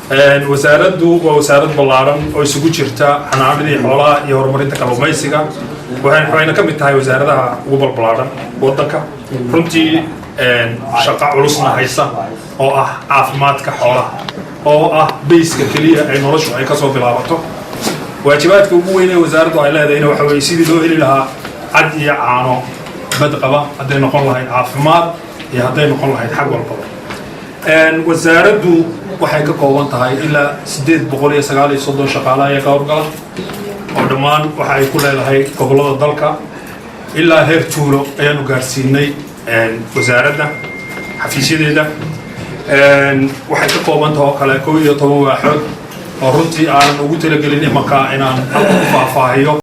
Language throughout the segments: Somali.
wasaaraddu waa wasaarad ballaaran oo isugu jirta xanaanadii xoolaha iyo horumarinta kalluumaysiga waxayna ka mid tahay wasaaradaha ugu balballaaran waddanka runtii shaqo culusna haysa oo ah caafimaadka xoolaha oo ah bayska keliya ay noloshu ay ka soo bilaabato waajibaadka ugu weyn ee wasaaraddu ay leedahayna waxa weeye sidii loo heli lahaa cad iyo caano badqaba hadday noqon lahayd caafimaad iyo hadday noqon lahayd xag walbaba wasaaraddu waxay ka kooban tahay ilaa 839 shaqaale ayaa ka howlgala oo dhammaan waxa ay ku leedahay gobollada dalka ilaa heer tuulo ayaanu gaarsiinay wasaaradda xafiisyadeeda waxay ka kooban tahay oo kale 11 waaxood oo runtii aanan ugu talagelin imanka inaan halka u faahfaahiyo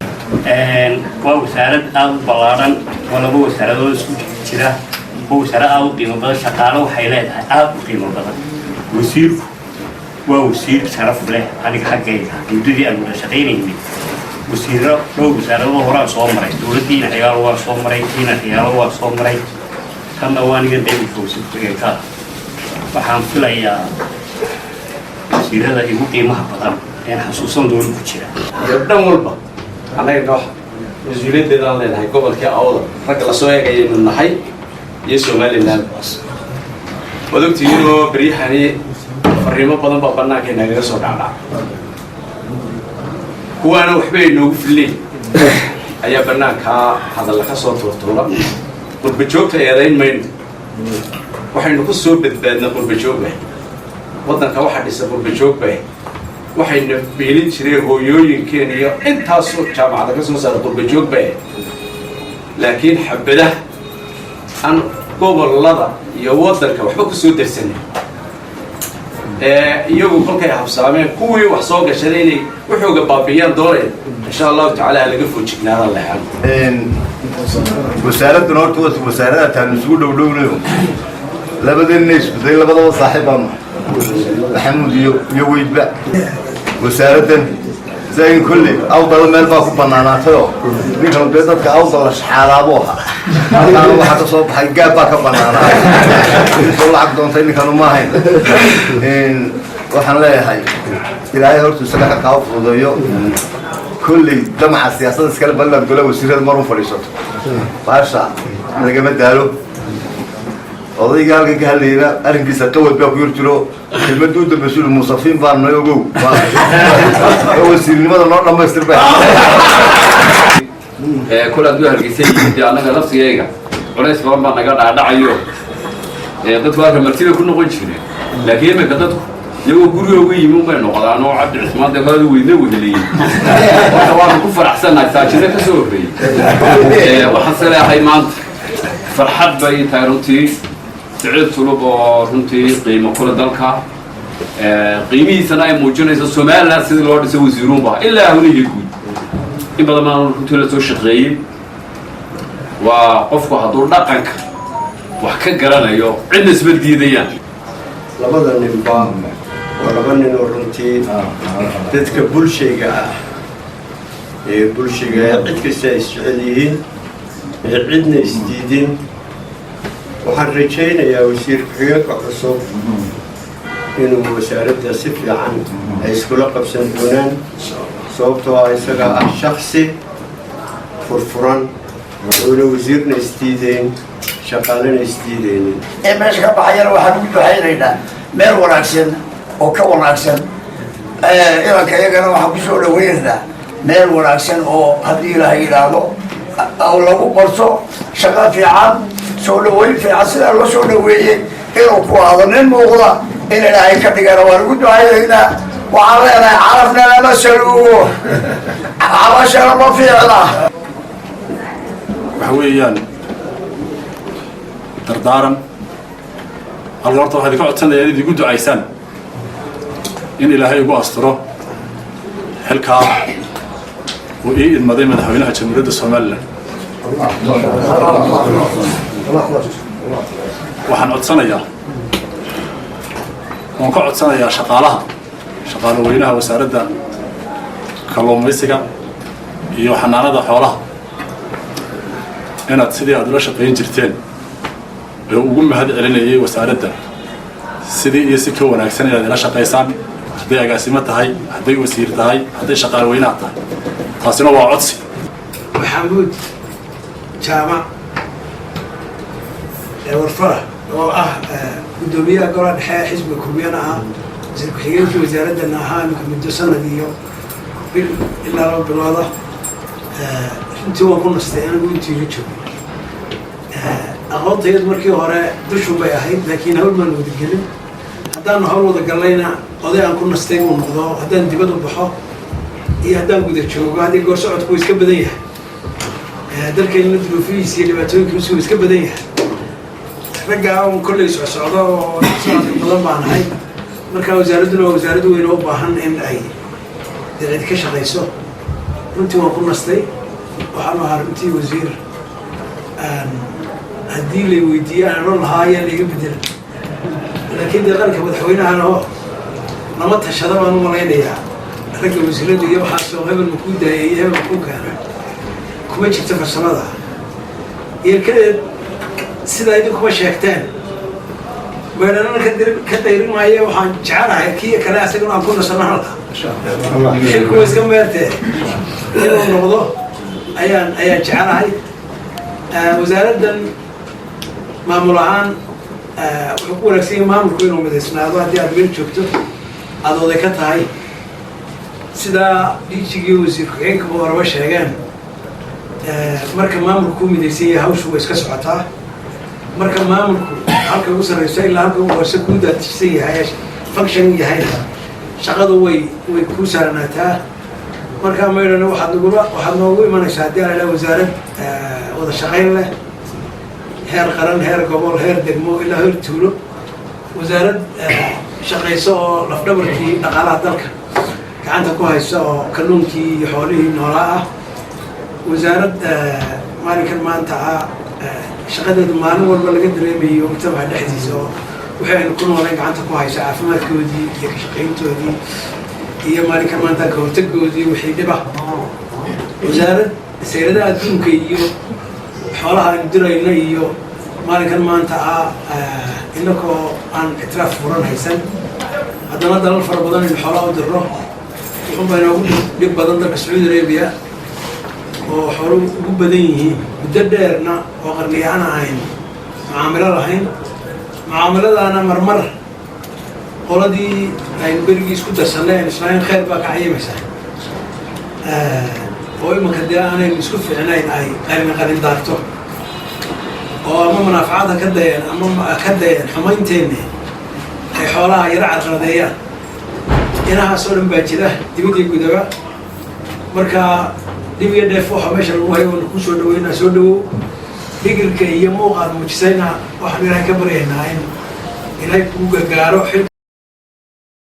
waa wasaarad aad u ballaaran oo laba wasaaradood isku jira oo wasaarad aad u qiimo badan shaqaale waxay leedahay aad u qiimo badan wasiirku waa wasiir sharaf leh aniga xaggayga muddadii aan wada shaqaynaynay wasiirro dhowr wasaaradoo horaan soo maray dowladdiina xigaalo waa soo maray diina xigaalo waa soo maray kanna waa aniga daymika wasiirka waxaan filayaa wasiirada igu qiimaha badan een xasuusan doono ku jira iyo dhan walba annaga noox mas-uuliyaddeedaan leenahay gobolkii awda ragga lasoo eegayaynu nahay iyo somaliland waad ogtihiinoo beryahani fariimo badan baa bannaanka nagaga soo dhacdhac kuwaana waxba ay noogu fillayn ayaa bannaankaa hadalla ka soo tuurtuura qurbajoogta eedayn mayno waxaynu ku soo badbaadna qurbajoogah waddanka waxaa dhisa qurbajoogbaah waxayna beelin jireen hooyooyinkeen iyo intaasoo jaamacada ka soo saara qurbajoogbaah laakiin xabadaha aan gobollada iyo waddanka waxba ku soo darsanay iyagu kolkay habsaameen kuwii wax soo gashaday inay wuxuuga baabiyaan doonaya insha allahu tacaala laga foojignaada leexan wasaaraddan horta wasaarada taan isugu dhowdhownayo labadeenna iskuday labadaba saaxiib baan maxamuud iyo weydba wasaaraddan زين كله أفضل من الباقي بنانا تيو نحن بيتك أفضل شحالابو أنا واحد صوب حجاب باك بنانا والله عقدون تاني كانوا ما هين وحنا لا هاي إلهي هرت سلاح كاوف وضيو كل جماعة السياسة سكال بلد كله وسيرة مرون فريسات باشا أنا جمد دارو والله قال لي لا أرجع سكوت بيقول تلو المدود المسؤول المصفين بارنا يوجو هو سيرني ما ضلنا ما يستربح كل أدوية هالجسيم دي أنا قلت سيجا وليس فهم أنا قاعد أدعيه ضد واحد مرتين كنا قنشنا لكن ما قدرت يو جوري وي مو بينه قال أنا عبد الرحمن ده هذا وينه وهلي طبعا كفر أحسن نتاجنا كسوري وحصل يا حيمان فرحت بي تايروتي تعيد طلب رنتي قيمة كل ذلك قيمة سنة موجودة السومال لا سيد الورد سوي زيرون بها إلا هوني يكون إبدا ما رنتي لا توش غيب وقفوا حضور دقنك وحكى قرانا يو عندنا سبب ديديان لبدا نبام ولبنا نورنتي تذكر بولشيجا بولشيجا عندك السعوديين عندنا استيدين waxaan rajaynayaa wasiir ku-xigeenka cusub inuu wasaaradda si fiican ay iskula qabsan doonaan sababtoo ah isaga ah shakhsi furfuran oona wasiirna isdiideen shaqaalena isdiideynin meesha ka baxayana waxaan ugu ducaynaynaa meel wanaagsan oo ka wanaagsan ilanka iyagana waxaan kusoo dhaweynaynaa meel wanaagsan oo haddii ilaahay yidhaahdo lagu barto shaqo fiican soo dhaweyn fiican sidaa loo soo dhaweeyey inuu ku hado nin muuqda in ilaahay ka dhigana waan ugu ducaynaynaa waxaan leenahay carafna lama saluugo cabashana ma fiicna waxa weeyaan dardaaran alla horta waxaad ka codsanayaa inaad igu ducaysaan in ilaahay igu astiro xilkaa uu ii idmaday madaxweynaha jamhuuriyadda somalilan waxaan codsanayaa waan ka codsanayaa shaqaale weynaha wasaaradda kalluumaysiga iyo xanaanada xoolaha inaad sidii aad ula shaqayn jirteen ee ugu mahad celinayay wasaaradda sidii iyo si ka wanaagsan inaad ila shaqaysaan hadday agaasimo tahay hadday wasiir tahay hadday shaqaale weynaha tahay taasina waa codsi maxamuud jaamac warfara oo ah gudoomiyaha golaha dhexe xisbiga kulmiyana ah wasiir ku-xigeenkii wasaaradana ahaa iminka muddo sanad iyo bil ilaa 2 bilooda runtii waan ku nastay anigu intii iga joogay aqoontayadu markii hore dushun bay ahayd laakiin hawl maan wada gelin haddaan hawl wada gallayna oday aan ku nastay uu noqdo haddaan dibad u baxo iyo haddaan guda joogo haddii goor socodku wuu iska badan yahay dalkeenna duruufihiisa iyo dhibaatooyinkiisu wuu iska badan yahay raggaa un kolley socdo oo socodka badan baan ahay markaa wasaaradduna waa wasaarad weyn oo u baahan in ay cid ka shaqayso runtii waan ku nastay waxaan ahaa runtii wasiir haddii lay weydiiye aan odhan lahaa ayaa layga bedela laakiin dee qaranka madaxweynahana oo lama tashada baan u malaynayaa ragga wasiirada iyo waxaasoo hebel makuu daayay iyo hebel makuu keena kuma jirto farsamada iyo kadeed sidaa idinkuma sheegteen meedhanana ka dayrin maayo waxaan jecelahay kii kale asagana aan ku nasano halka xilkuwa iska meertee inuu noqdo ayaan jecelahay wasaaraddan maamul ahaan wuxuu ku wanaagsan yahay maamulku inuu midaysnaado haddii aad meel joogto aada oday ka tahay sidaa dhiijigii wasiir ku-xigeenkaba horaba sheegeen marka maamulku ku midaysan yahay hawshu way iska socotaa marka maamulku halka ugu sarreyso ilaa halka ugu hoose kuu daatisan yahay function yahayna shaqadu way kuu saaranaataa markaa maydhana waxaad noogu imanaysaa haddii aan idhaha wasaarad wada shaqayn leh heer qaran heer gobol heer degmo ilaa heer tuulo wasaarad shaqayso oo lafdhabarkii dhaqaalaha dalka gacanta ku haysa oo kalluunkii iyo xoolihii noolaa ah wasaarad maalinkan maanta ah shaqadeedu maalin walba laga dareemayo mujtamaca dhexdiisa oo wixii aynu ku noolayn gacanta ku haysa caafimaadkoodii iyo ka shaqayntoodii iyo maalinkan maanta ka hortagoodii wixii dhiba wasaarad sayradaha adduunka iyo xoolaha aynu dirayna iyo maalinkan maanta ah inakoo aan ictiraaf furan haysan haddana dalal fara badan aynu xoolaha u dirno wuxuunbaa inoogu dhib badan dalka sacuudi arabiya oo xoolo ugu badan yihiin muddo dheerna oo qarniyaana ahayn mucaamilo lahayn mucaamiladaana marmar qoladii aynu berigii isku darsannay aynu islahayn khayr baa ka cayimaysaa oo imanka dee aanaynu isku fiicnayn ay qalin daarto oo ama munaafacada ka dayeen ama ka dayeen xumaynteenni ay xoolaha yaro carqaladeeyaan inahaasoo dhan baa jira dibadii gudaba markaa dhib iyo dheef waxa meesha lagu hayo oona ku soo dhaweynaa soo dhawow dhigirka iyo muuqaad muujisayna waxaanu ilaahay ka baryaynaa in ilaahay kuu gargaaro